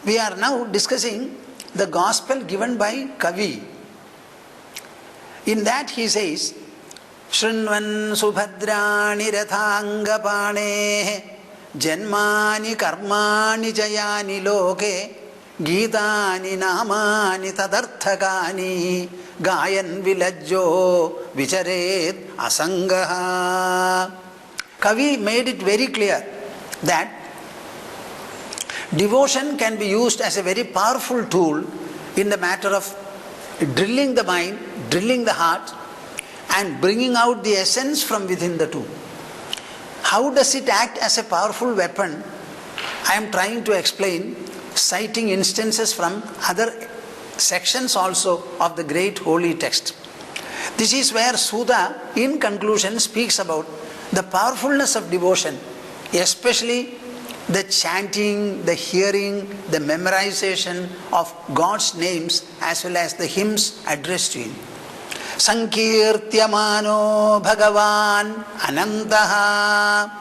We are now discussing the gospel given by Kavi. In that he says, Shrinvan subhadrani rathangapane janmani karmani jayani loke Gitani namani tadarthakani gayan vilajjo vicharet asangaha. Kavi made it very clear that devotion can be used as a very powerful tool in the matter of drilling the mind, drilling the heart, and bringing out the essence from within the two. How does it act as a powerful weapon? I am trying to explain, citing instances from other sections also of the great holy text. This is where Sudha, in conclusion, speaks about the powerfulness of devotion, especially the chanting, the hearing, the memorization of God's names as well as the hymns addressed to Him. Sankirtyamano Bhagavan Anantaha.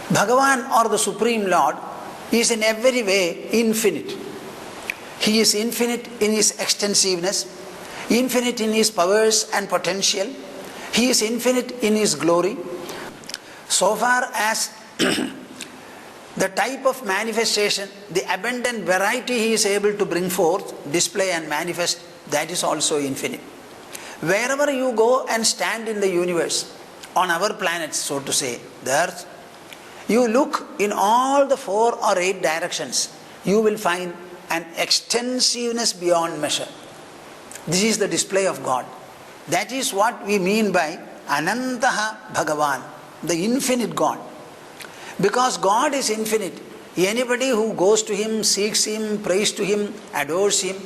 Bhagavan, or the Supreme Lord, is in every way infinite. He is infinite in His extensiveness, infinite in His powers and potential. He is infinite in His glory. So far as the type of manifestation, the abundant variety He is able to bring forth, display and manifest, that is also infinite. Wherever you go and stand in the universe, on our planets, so to say, the earth, you look in all the 4 or 8 directions, you will find an extensiveness beyond measure. This is the display of God. That is what we mean by Anantaha Bhagavan, the infinite God. Because God is infinite, anybody who goes to Him, seeks Him, prays to Him, adores Him,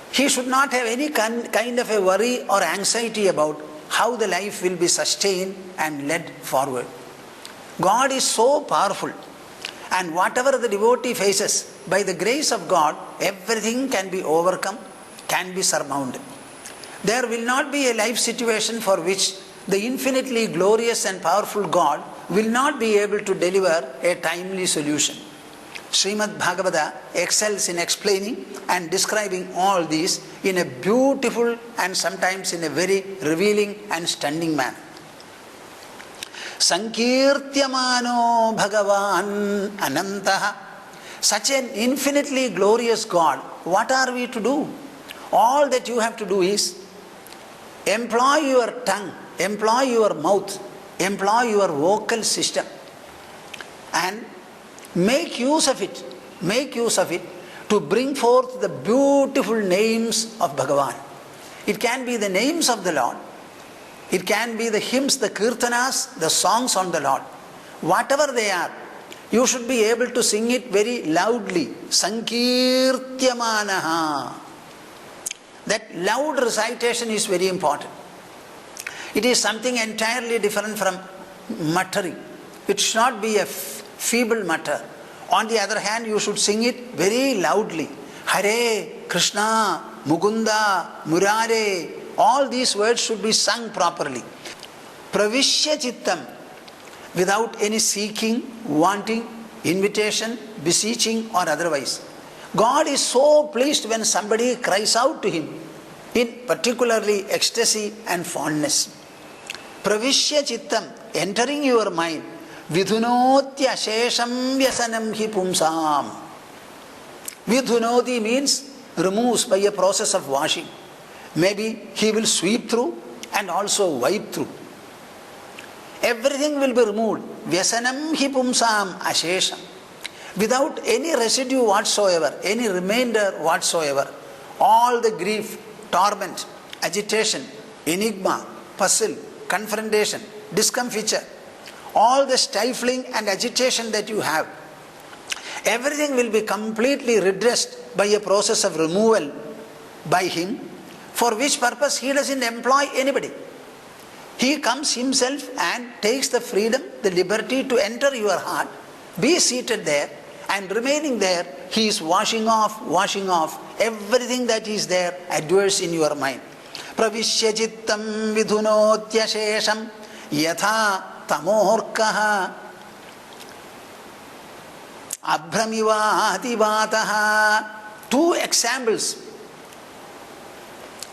he should not have any kind of a worry or anxiety about how the life will be sustained and led forward. God is so powerful, and whatever the devotee faces, by the grace of God, everything can be overcome, can be surmounted. There will not be a life situation for which the infinitely glorious and powerful God will not be able to deliver a timely solution. Srimad Bhagavata excels in explaining and describing all these in a beautiful and sometimes in a very revealing and stunning manner. Sankirtyamano Bhagavan Anantaha. Such an infinitely glorious God, what are we to do? All that you have to do is employ your tongue, employ your mouth, employ your vocal system, and make use of it to bring forth the beautiful names of Bhagavan. It can be the names of the Lord, it can be the hymns, the kirtanas, the songs on the Lord. Whatever they are, you should be able to sing it very loudly. Sankirtyamanaha. That loud recitation is very important. It is something entirely different from muttering. It should not be a feeble mutter. On the other hand, you should sing it very loudly. Hare, Krishna, Mukunda, Murare. All these words should be sung properly. Pravishya Chittam, without any seeking, wanting, invitation, beseeching or otherwise. God is so pleased when somebody cries out to Him in particularly ecstasy and fondness. Pravishya Chittam, entering your mind. Vidhunotya shesham vyasanam hi pumsam. Vidhunoti means removes by a process of washing. Maybe he will sweep through and also wipe through. Everything will be removed. Vyasanam hi pumsam ashesham. Without any residue whatsoever, any remainder whatsoever. All the grief, torment, agitation, enigma, puzzle, confrontation, discomfiture, all the stifling and agitation that you have, everything will be completely redressed by a process of removal by Him, for which purpose He doesn't employ anybody. He comes Himself and takes the freedom, the liberty to enter your heart, be seated there, and remaining there, He is washing off everything that is there adverse in your mind. Pravishya chittam vidhunotya shesham yatha tamorkaha. abhramivati. Two examples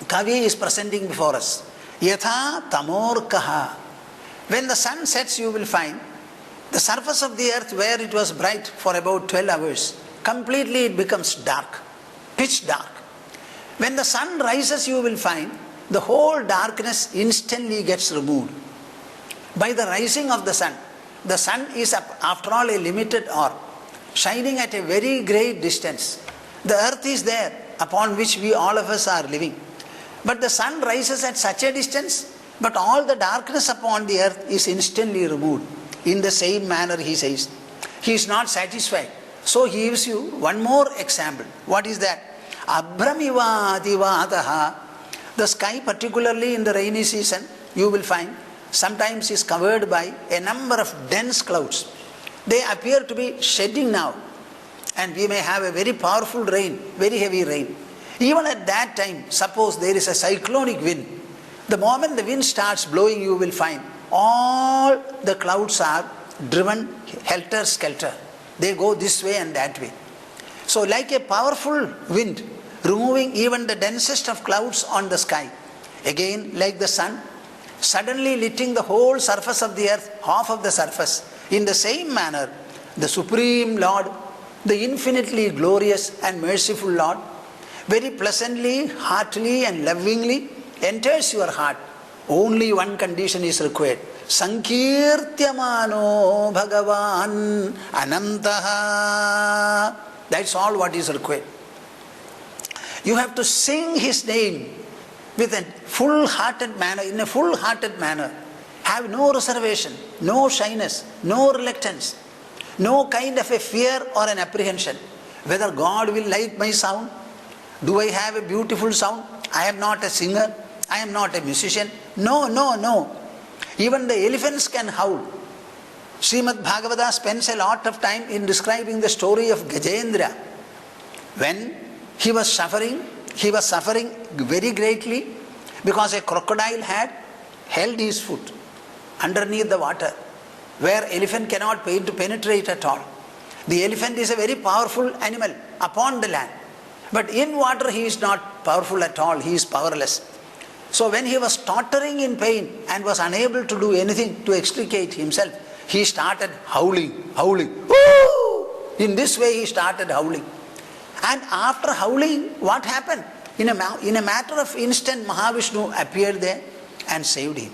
Kavi is presenting before us. Yatha tamorkaha. When the sun sets, you will find the surface of the earth where it was bright for about 12 hours, completely it becomes dark, pitch dark. When the sun rises, you will find the whole darkness instantly gets removed. By the rising of the sun is after all a limited orb, shining at a very great distance. The earth is there upon which we all of us are living. But the sun rises at such a distance, but all the darkness upon the earth is instantly removed. In the same manner, he says, he is not satisfied. So he gives you one more example. What is that? Abhramivati. The sky, particularly in the rainy season, you will find sometimes is covered by a number of dense clouds. They appear to be shedding now, and we may have a very powerful rain, very heavy rain. Even at that time, suppose there is a cyclonic wind. The moment the wind starts blowing, you will find all the clouds are driven helter-skelter. They go this way and that way. So like a powerful wind, removing even the densest of clouds on the sky. Again, like the sun, suddenly lighting the whole surface of the earth, half of the surface. In the same manner, the Supreme Lord, the infinitely glorious and merciful Lord, very pleasantly, heartily and lovingly enters your heart. Only one condition is required. Sankirtyamano Bhagavan Anantaha. That's all what is required. You have to sing his name with a full-hearted manner, in a full-hearted manner. Have no reservation, no shyness, no reluctance, no kind of a fear or an apprehension. Whether God will like my sound. Do I have a beautiful sound? I am not a singer. I am not a musician. No, no, no. Even the elephants can howl. Srimad Bhagavata spends a lot of time in describing the story of Gajendra. When he was suffering very greatly because a crocodile had held his foot underneath the water, where elephant cannot penetrate at all. The elephant is a very powerful animal upon the land. But in water he is not powerful at all, he is powerless. So when he was tottering in pain and was unable to do anything to extricate himself, he started howling. Woo! In this way he started howling. And after howling, what happened? In a matter of instant, Mahavishnu appeared there and saved him.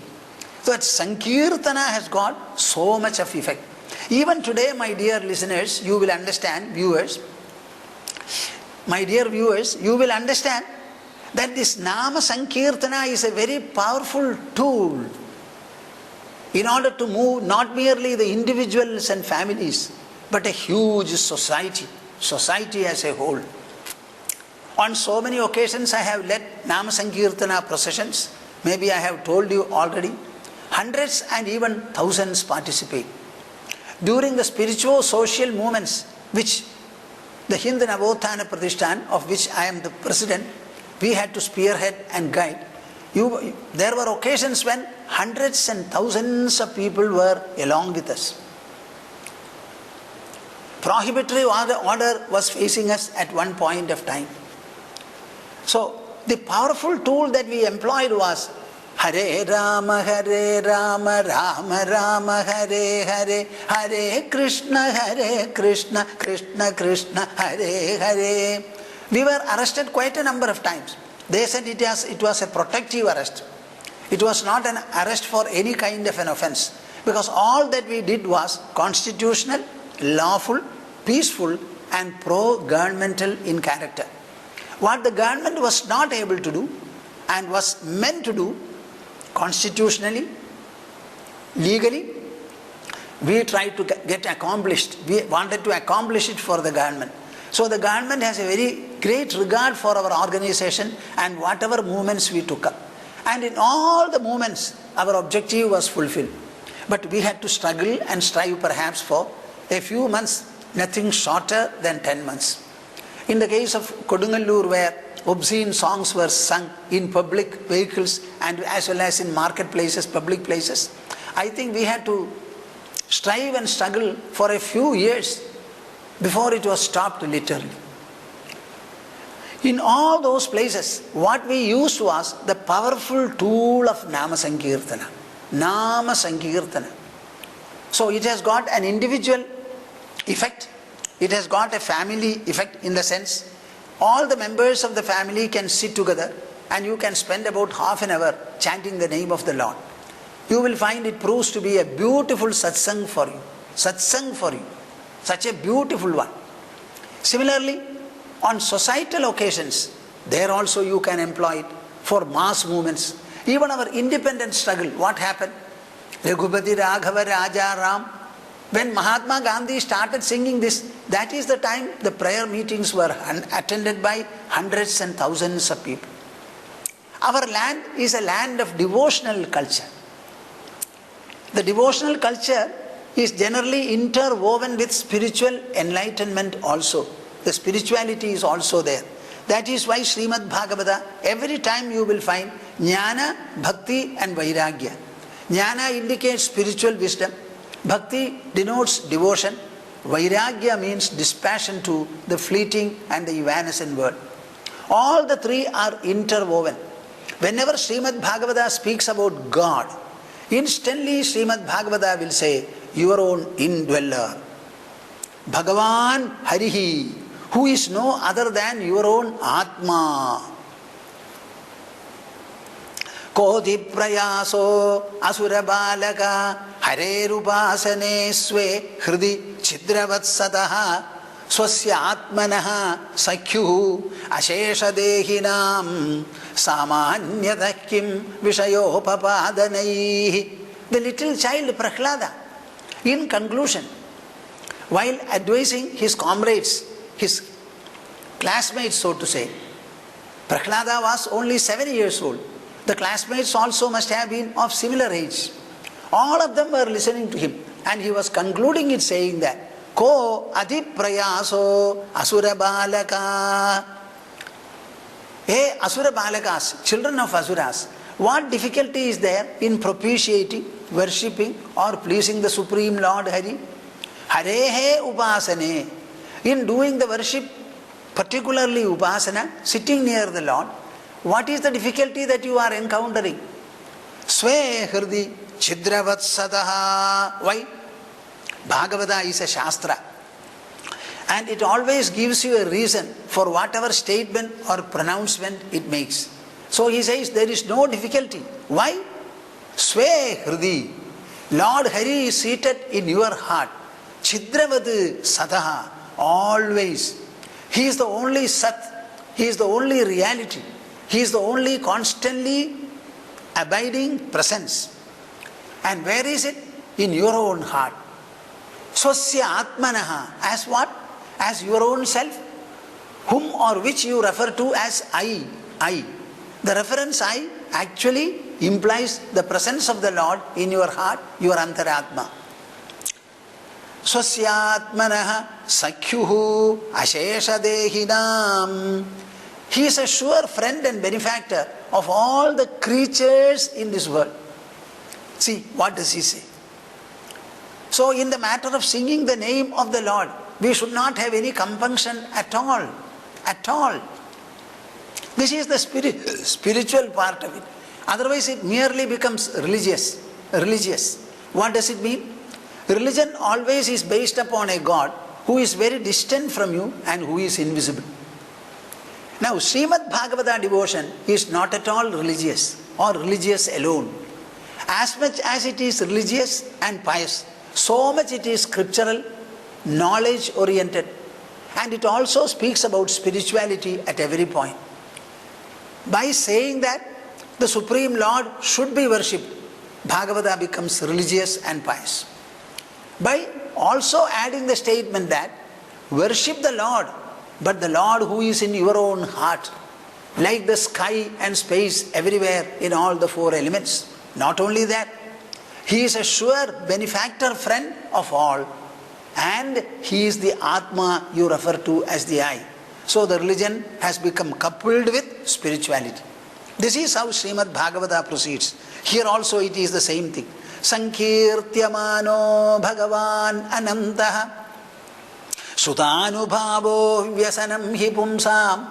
So that Sankirtana has got so much of effect. Even today, my dear listeners, you will understand, my dear viewers, you will understand that this Nama Sankirtana is a very powerful tool in order to move not merely the individuals and families, but a huge society as a whole. On so many occasions I have led Nama Sankirtana processions. Maybe I have told you already. Hundreds and even thousands participate. During the spiritual social movements which the Hindu Navothana Pratishthan, of which I am the president, we had to spearhead and guide. There were occasions when hundreds and thousands of people were along with us. Prohibitory order was facing us at one point of time. So the powerful tool that we employed was Hare Rama, Rama Rama, Hare Hare, Hare Krishna, Krishna Krishna, Hare Hare. We were arrested quite a number of times. They said it was a protective arrest. It was not an arrest for any kind of an offense, because all that we did was constitutional, lawful, peaceful and pro-governmental in character. What the government was not able to do and was meant to do constitutionally, legally, we tried to get accomplished. We wanted to accomplish it for the government. So the government has a very great regard for our organization and whatever movements we took up. And in all the movements, our objective was fulfilled. But we had to struggle and strive perhaps for a few months, nothing shorter than 10 months. In the case of Kodungalur, where obscene songs were sung in public vehicles and as well as in marketplaces, public places, I think we had to strive and struggle for a few years before it was stopped literally. In all those places, what we used was the powerful tool of Nama Sankirtana. Nama Sankirtana. So it has got an individual effect. It has got a family effect in the sense all the members of the family can sit together and you can spend about half an hour chanting the name of the Lord. You will find it proves to be a beautiful satsang for you. Satsang for you. Such a beautiful one. Similarly, on societal occasions, there also you can employ it for mass movements. Even our independence struggle, what happened? Raghupati Raghava Raja Ram. When Mahatma Gandhi started singing this, that is the time the prayer meetings were attended by hundreds and thousands of people. Our land is a land of devotional culture. The devotional culture is generally interwoven with spiritual enlightenment also. The spirituality is also there. That is why Srimad Bhagavata, every time you will find Jnana, Bhakti and Vairagya. Jnana indicates spiritual wisdom. Bhakti denotes devotion. Vairagya means dispassion to the fleeting and the evanescent world. All the three are interwoven. Whenever Srimad Bhagavata speaks about God, instantly Srimad Bhagavata will say, your own indweller. Bhagavan Harihi, who is no other than your own Atma. Kodi prayaso asura balaka harerupasane swe hridi chidravatsataha swasya atmanaha sakhyuhu ashesha dehinam samanyatakim vishayopapadanaihi. The little child Prahlada, in conclusion, while advising his comrades, his classmates so to say, Prahlada was only 7 years old. The classmates also must have been of similar age. All of them were listening to him and he was concluding it saying that, Ko adiprayaso asura balaka. Hey asura balakas, children of asuras, what difficulty is there in propitiating, worshipping or pleasing the Supreme Lord Hari? Harehe upasane. In doing the worship, particularly upasana, sitting near the Lord, what is the difficulty that you are encountering? Sve hrdi chidravatsadaha. Why? Bhagavata is a Shastra. And it always gives you a reason for whatever statement or pronouncement it makes. So he says there is no difficulty. Why? Sve hrdi. Lord Hari is seated in your heart. Chidravad sadaha. Always. He is the only Sat. He is the only reality. He is the only constantly abiding presence. And where is it? In your own heart. Swasya atmanaha. As what? As your own self. Whom or which you refer to as I. I. The reference I actually implies the presence of the Lord in your heart, your antaratma. Swasyatmanaha sakhyuhu ashesha dehinam. He is a sure friend and benefactor of all the creatures in this world. See, what does he say? So in the matter of singing the name of the Lord, we should not have any compunction at all. At all. This is the spiritual part of it. Otherwise it merely becomes religious. Religious. What does it mean? Religion always is based upon a God who is very distant from you and who is invisible. Now, Srimad Bhagavata devotion is not at all religious or religious alone. As much as it is religious and pious, so much it is scriptural, knowledge oriented, and it also speaks about spirituality at every point. By saying that the Supreme Lord should be worshipped, Bhagavata becomes religious and pious. By also adding the statement that worship the Lord, but the Lord who is in your own heart, like the sky and space everywhere in all the four elements. Not only that, He is a sure benefactor friend of all, and He is the Atma you refer to as the I. So the religion has become coupled with spirituality. This is how Srimad Bhagavata proceeds. Here also it is the same thing. Sankirtyamano Bhagavan Anantaha Sutanubhavo vyasanam hi pumsam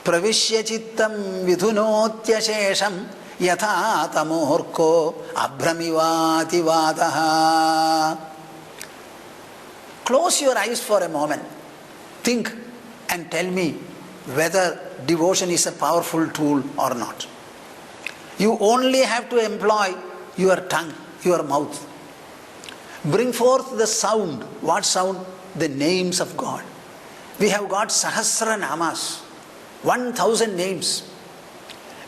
pravishya chittam vidhunotyashesham yatha tamorko abhramivati vadaha. Close your eyes for a moment. Think and tell me whether devotion is a powerful tool or not. You only have to employ your tongue, your mouth. Bring forth the sound. What sound? The names of God. We have got Sahasra Namas, 1000 names.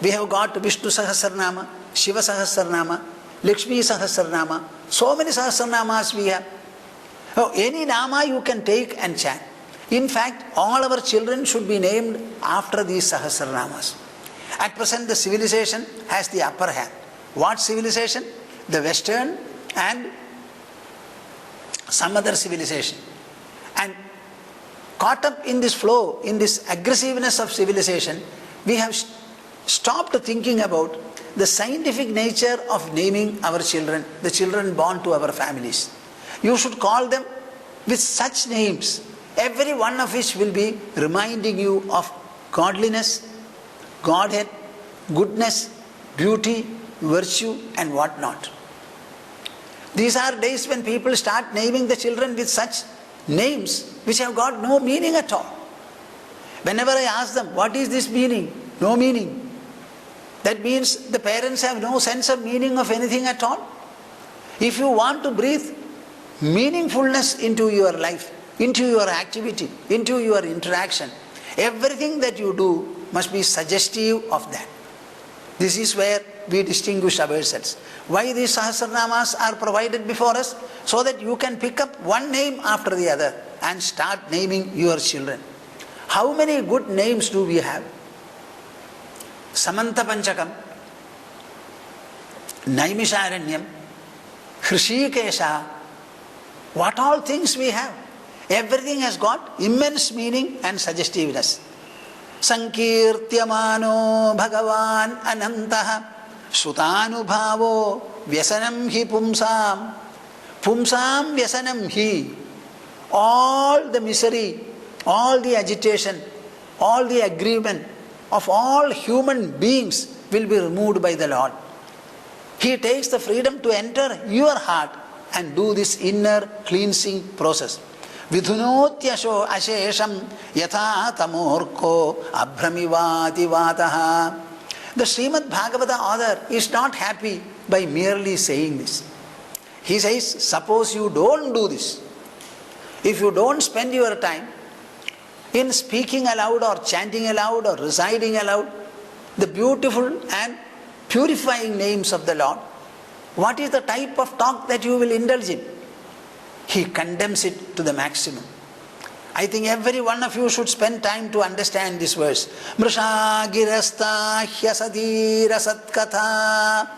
We have got Vishnu Sahasranama, Shiva Sahasranama, Lakshmi Sahasranama. So many Sahasranamas we have. Now, any Nama you can take and chant. In fact, all our children should be named after these Sahasranamas. At present, the civilization has the upper hand. What civilization? The Western and some other civilization. And caught up in this flow, in this aggressiveness of civilization, we have stopped thinking about the scientific nature of naming our children, the children born to our families. You should call them with such names, every one of which will be reminding you of godliness, Godhead, goodness, beauty, virtue, and what not. These are days when people start naming the children with such names which have got no meaning at all. Whenever I ask them, what is this meaning? No meaning. That means the parents have no sense of meaning of anything at all. If you want to breathe meaningfulness into your life, into your activity, into your interaction, everything that you do must be suggestive of that. This is where we distinguish ourselves. Why these Sahasranamas are provided before us? So that you can pick up one name after the other and start naming your children. How many good names do we have? Samanta Panchakam, Naimisharanyam, Hrishikesha. What all things we have. Everything has got immense meaning and suggestiveness. Sankirtyamano Bhagavan Anantaha Sutanubhavo Vyasanam hi Pumsam. Pumsam Vyasanam hi. All the misery, all the agitation, all the aggrievement of all human beings will be removed by the Lord. He takes the freedom to enter your heart and do this inner cleansing process. Vidhunotyasho ashesham yatha tamorko abhramivati vataha. The Srimad Bhagavata author is not happy by merely saying this. He says, suppose you don't do this. If you don't spend your time in speaking aloud or chanting aloud or reciting aloud the beautiful and purifying names of the Lord, what is the type of talk that you will indulge in? He condemns it to the maximum. I think every one of you should spend time to understand this verse. Mrisha girasta hyasadira satkatha.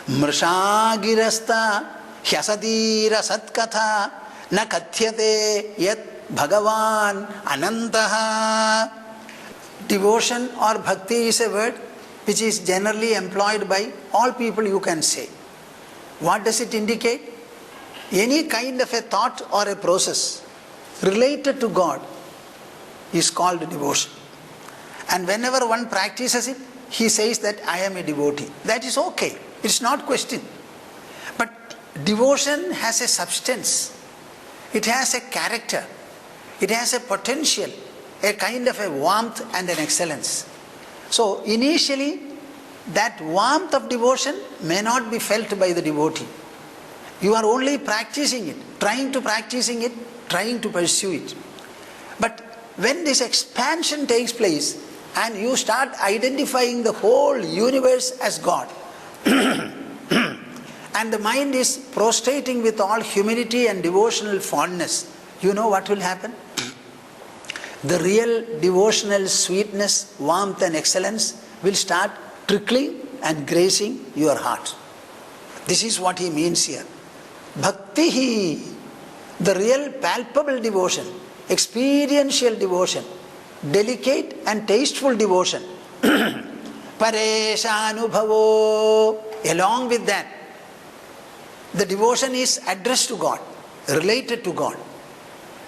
Mrisha girasta hyasadira satkatha. Na kathyate yat Bhagavan Anantaha. Devotion or bhakti is a word which is generally employed by all people, you can say. What does it indicate? Any kind of a thought or a process related to God is called devotion. And whenever one practices it, he says that I am a devotee. That is okay. It's not questioned. But devotion has a substance. It has a character. It has a potential, a kind of a warmth and an excellence. So initially, that warmth of devotion may not be felt by the devotee. You are only practicing it, trying to pursue it. But when this expansion takes place and you start identifying the whole universe as God, and the mind is prostrating with all humility and devotional fondness, you know what will happen? The real devotional sweetness, warmth and excellence will start trickling and gracing your heart. This is what he means here. Bhakti, the real palpable devotion, experiential devotion, delicate and tasteful devotion. Pareshanubhavo. Along with that, the devotion is addressed to God, related to God.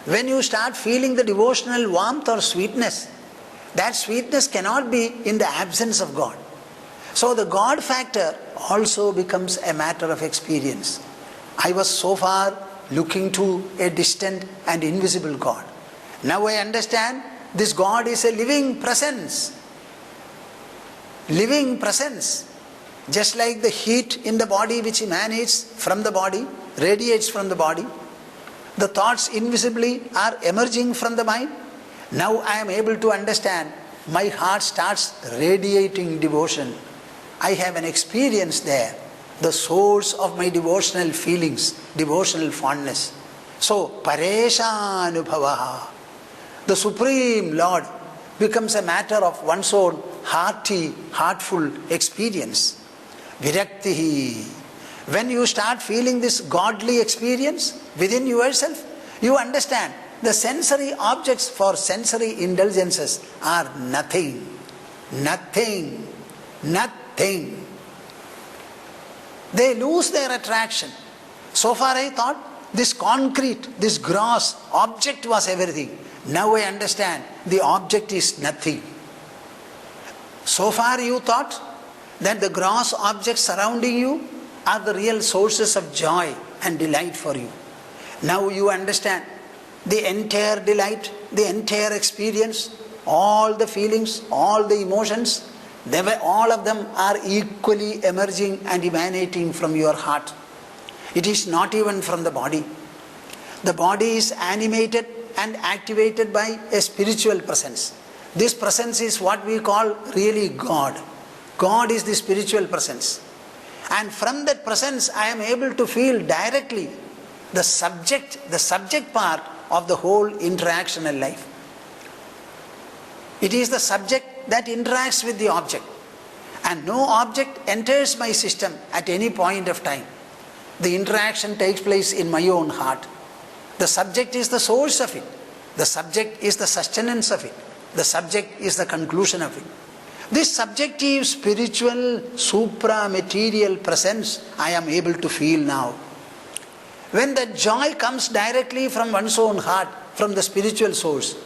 When you start feeling the devotional warmth or sweetness, that sweetness cannot be in the absence of God. So the God factor also becomes a matter of experience. I was so far looking to a distant and invisible God. Now I understand this God is a living presence. Living presence. Just like the heat in the body which emanates from the body, radiates from the body, the thoughts invisibly are emerging from the mind. Now I am able to understand. My heart starts radiating devotion. I have an experience there, the source of my devotional feelings, devotional fondness. So, Pareshanubhavaha, the Supreme Lord, becomes a matter of one's own hearty, heartful experience. Viraktihi. When you start feeling this godly experience within yourself, you understand the sensory objects for sensory indulgences are nothing. Nothing. Nothing. They lose their attraction. So far I thought this concrete, this gross object was everything. Now I understand the object is nothing. So far you thought that the gross objects surrounding you are the real sources of joy and delight for you. Now you understand the entire delight, the entire experience, all the feelings, all the emotions, all of them are equally emerging and emanating from your heart. It is not even from the body. The body is animated and activated by a spiritual presence. This presence is what we call really God. God is the spiritual presence. And from that presence I am able to feel directly the subject part of the whole interactional life. It is the subject that interacts with the object. And no object enters my system at any point of time. The interaction takes place in my own heart. The subject is the source of it. The subject is the sustenance of it. The subject is the conclusion of it. This subjective, spiritual, supra-material presence I am able to feel now. When the joy comes directly from one's own heart, from the spiritual source,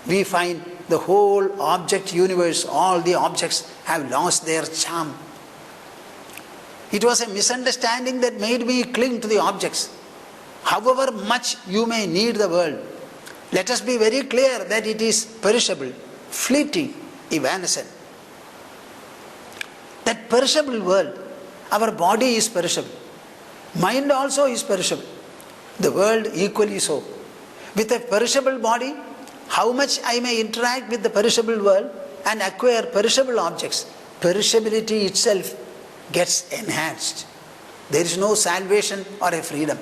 we find the whole object universe, all the objects have lost their charm. It was a misunderstanding that made me cling to the objects. However much you may need the world, let us be very clear that it is perishable, fleeting, evanescent. That perishable world, our body is perishable. Mind also is perishable. The world equally so. With a perishable body, how much I may interact with the perishable world and acquire perishable objects, perishability itself gets enhanced. There is no salvation or a freedom.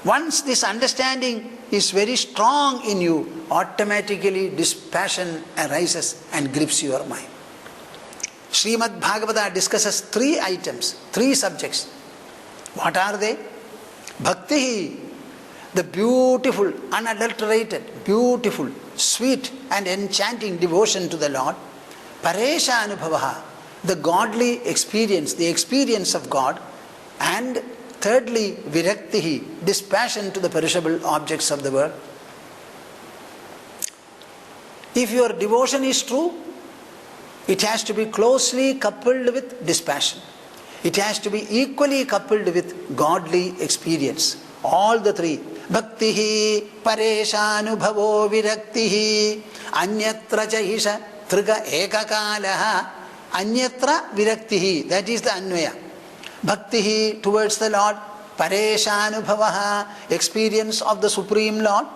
Once this understanding is very strong in you, automatically dispassion arises and grips your mind. Srimad Bhagavata discusses 3 items, 3 subjects. What are they? Bhakti, the beautiful, unadulterated, beautiful, sweet and enchanting devotion to the Lord. Paresha Anubhavaha, the godly experience, the experience of God. And thirdly, Viraktihi, dispassion to the perishable objects of the world. If your devotion is true, it has to be closely coupled with dispassion. It has to be equally coupled with godly experience. All the 3. Bhaktihi, Pareshanubhavo, Viraktihi, Anyatra Chahisha, Triga Ekakalaha, Anyatra Viraktihi. That is the Anvaya. Bhaktihi towards the Lord, Pareshanubhavaha, experience of the Supreme Lord,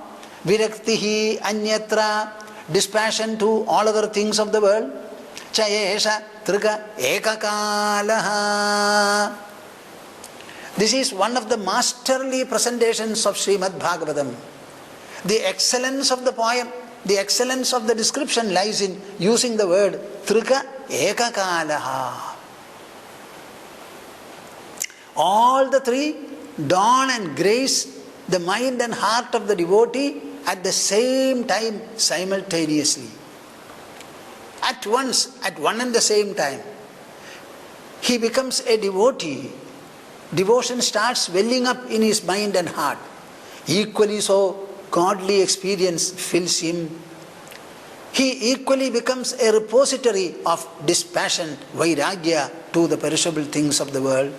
Viraktihi, Anyatra, dispassion to all other things of the world, Chayesha Triga Ekakalaha. This is one of the masterly presentations of Srimad Bhagavatam. The excellence of the poem, the excellence of the description lies in using the word Trika Ekakalaha. All the 3 dawn and grace the mind and heart of the devotee at the same time, simultaneously. At once, at one and the same time. He becomes a devotee. Devotion starts welling up in his mind and heart. Equally so, godly experience fills him, he equally becomes a repository of dispassion, vairagya, to the perishable things of the world.